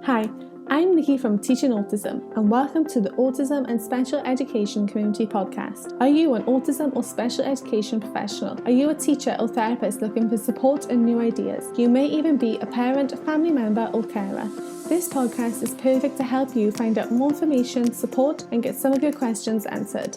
Hi, I'm Nikki from Teaching Autism and welcome to the Autism and Special Education Community Podcast. Are you an autism or special education professional? Are you a teacher or therapist looking for support and new ideas? You may even be a parent, family member or carer. This podcast is perfect to help you find out more information, support and get some of your questions answered.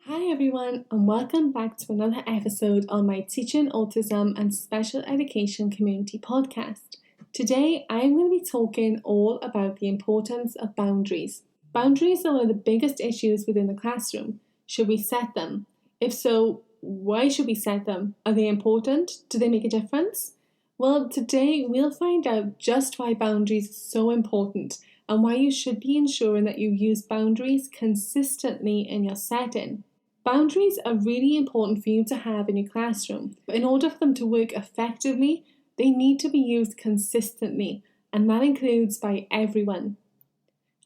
Hi everyone and welcome back to another episode on my Teaching Autism and Special Education Community Podcast. Today, I'm going to be talking all about the importance of boundaries. Boundaries are one of the biggest issues within the classroom. Should we set them? If so, why should we set them? Are they important? Do they make a difference? Well, today we'll find out just why boundaries are so important and why you should be ensuring that you use boundaries consistently in your setting. Boundaries are really important for you to have in your classroom, but in order for them to work effectively, they need to be used consistently, and that includes by everyone.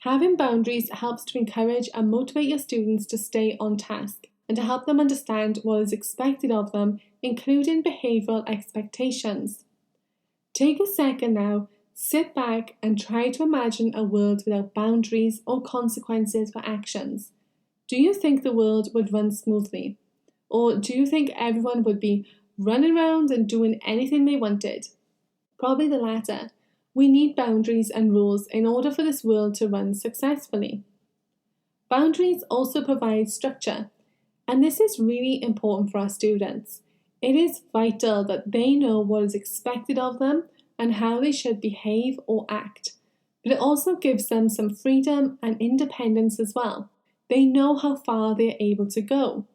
Having boundaries helps to encourage and motivate your students to stay on task and to help them understand what is expected of them, including behavioural expectations. Take a second now, sit back and try to imagine a world without boundaries or consequences for actions. Do you think the world would run smoothly? Or do you think everyone would be running around and doing anything they wanted? Probably the latter. We need boundaries and rules in order for this world to run successfully. Boundaries also provide structure, and this is really important for our students. It is vital that they know what is expected of them and how they should behave or act, but it also gives them some freedom and independence as well. They know how far they are able to go.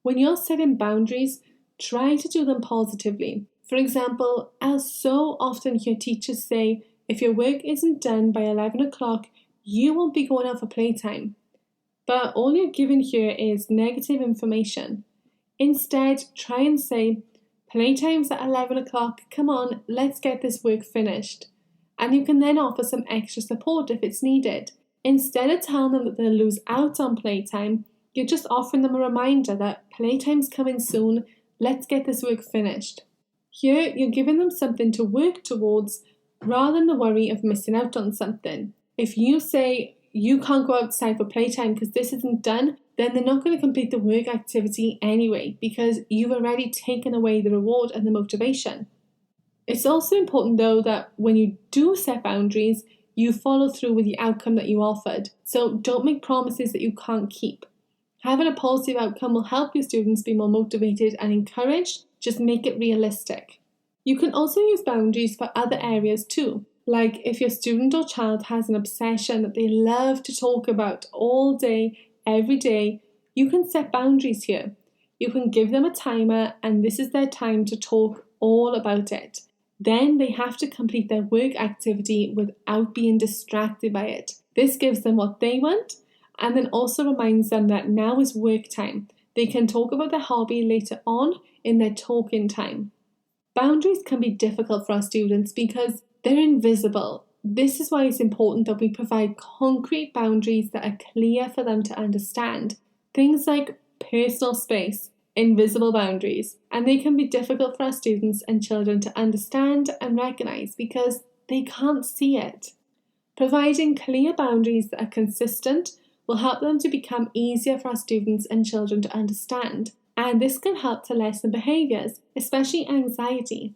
When you're setting boundaries, try to do them positively. For example, I'll so often hear teachers say, if your work isn't done by 11 o'clock, you won't be going out for playtime. But all you're given here is negative information. Instead, try and say, playtime's at 11 o'clock, come on, let's get this work finished. And you can then offer some extra support if it's needed. Instead of telling them that they'll lose out on playtime, you're just offering them a reminder that playtime's coming soon. Let's get this work finished. Here, you're giving them something to work towards rather than the worry of missing out on something. If you say you can't go outside for playtime because this isn't done, then they're not going to complete the work activity anyway because you've already taken away the reward and the motivation. It's also important though that when you do set boundaries, you follow through with the outcome that you offered. So don't make promises that you can't keep. Having a positive outcome will help your students be more motivated and encouraged. Just make it realistic. You can also use boundaries for other areas too. Like if your student or child has an obsession that they love to talk about all day, every day, you can set boundaries here. You can give them a timer and this is their time to talk all about it. Then they have to complete their work activity without being distracted by it. This gives them what they want and then also reminds them that now is work time. They can talk about their hobby later on in their talking time. Boundaries can be difficult for our students because they're invisible. This is why it's important that we provide concrete boundaries that are clear for them to understand. Things like personal space, invisible boundaries, and they can be difficult for our students and children to understand and recognize because they can't see it. Providing clear boundaries that are consistent will help them to become easier for our students and children to understand. And this can help to lessen behaviours, especially anxiety,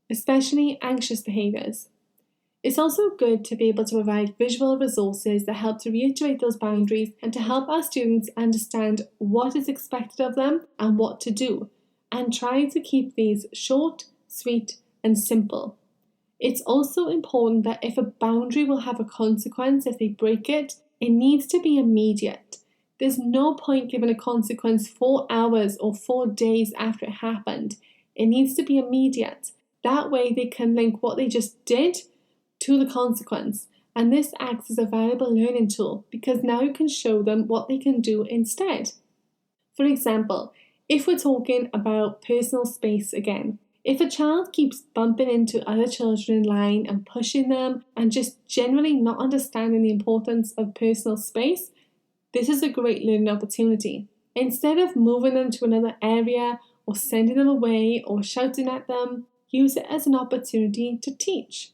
especially anxious behaviours. It's also good to be able to provide visual resources that help to reiterate those boundaries and to help our students understand what is expected of them and what to do, and try to keep these short, sweet, and simple. It's also important that if a boundary will have a consequence if they break it, it needs to be immediate. There's no point giving a consequence 4 hours or 4 days after it happened. It needs to be immediate. That way they can link what they just did to the consequence. And this acts as a valuable learning tool because now you can show them what they can do instead. For example, if we're talking about personal space again, if a child keeps bumping into other children in line and pushing them and just generally not understanding the importance of personal space, this is a great learning opportunity. Instead of moving them to another area or sending them away or shouting at them, use it as an opportunity to teach.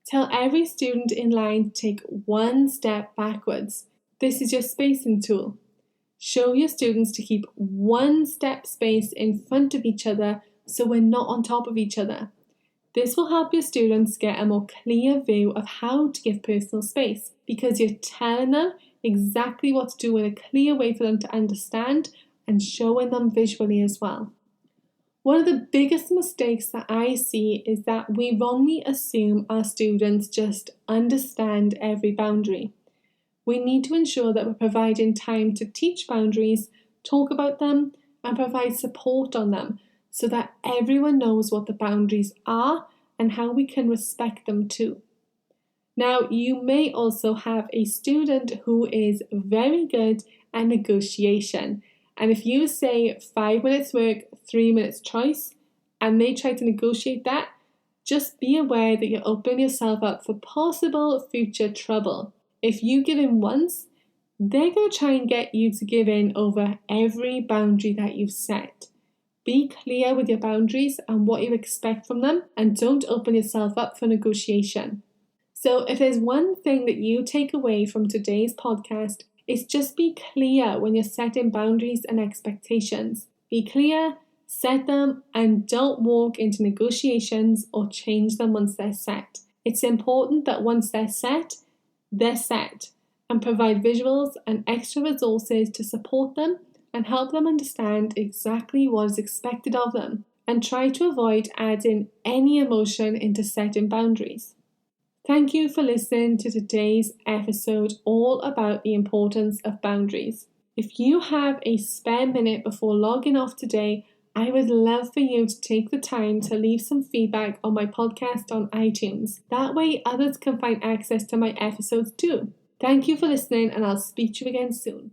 Tell every student in line to take one step backwards. This is your spacing tool. Show your students to keep one step space in front of each other so we're not on top of each other. This will help your students get a more clear view of how to give personal space because you're telling them exactly what to do in a clear way for them to understand and showing them visually as well. One of the biggest mistakes that I see is that we wrongly assume our students just understand every boundary. We need to ensure that we're providing time to teach boundaries, talk about them, and provide support on them so that everyone knows what the boundaries are and how we can respect them too. Now, you may also have a student who is very good at negotiation. And if you say 5 minutes work, 3 minutes choice, and they try to negotiate that, just be aware that you're opening yourself up for possible future trouble. If you give in once, they're going to try and get you to give in over every boundary that you've set. Be clear with your boundaries and what you expect from them, and don't open yourself up for negotiation. So if there's one thing that you take away from today's podcast, it's just be clear when you're setting boundaries and expectations. Be clear, set them, and don't walk into negotiations or change them once they're set. It's important that once they're set, and provide visuals and extra resources to support them and help them understand exactly what is expected of them, and try to avoid adding any emotion into setting boundaries. Thank you for listening to today's episode all about the importance of boundaries. If you have a spare minute before logging off today, I would love for you to take the time to leave some feedback on my podcast on iTunes. That way others can find access to my episodes too. Thank you for listening, and I'll speak to you again soon.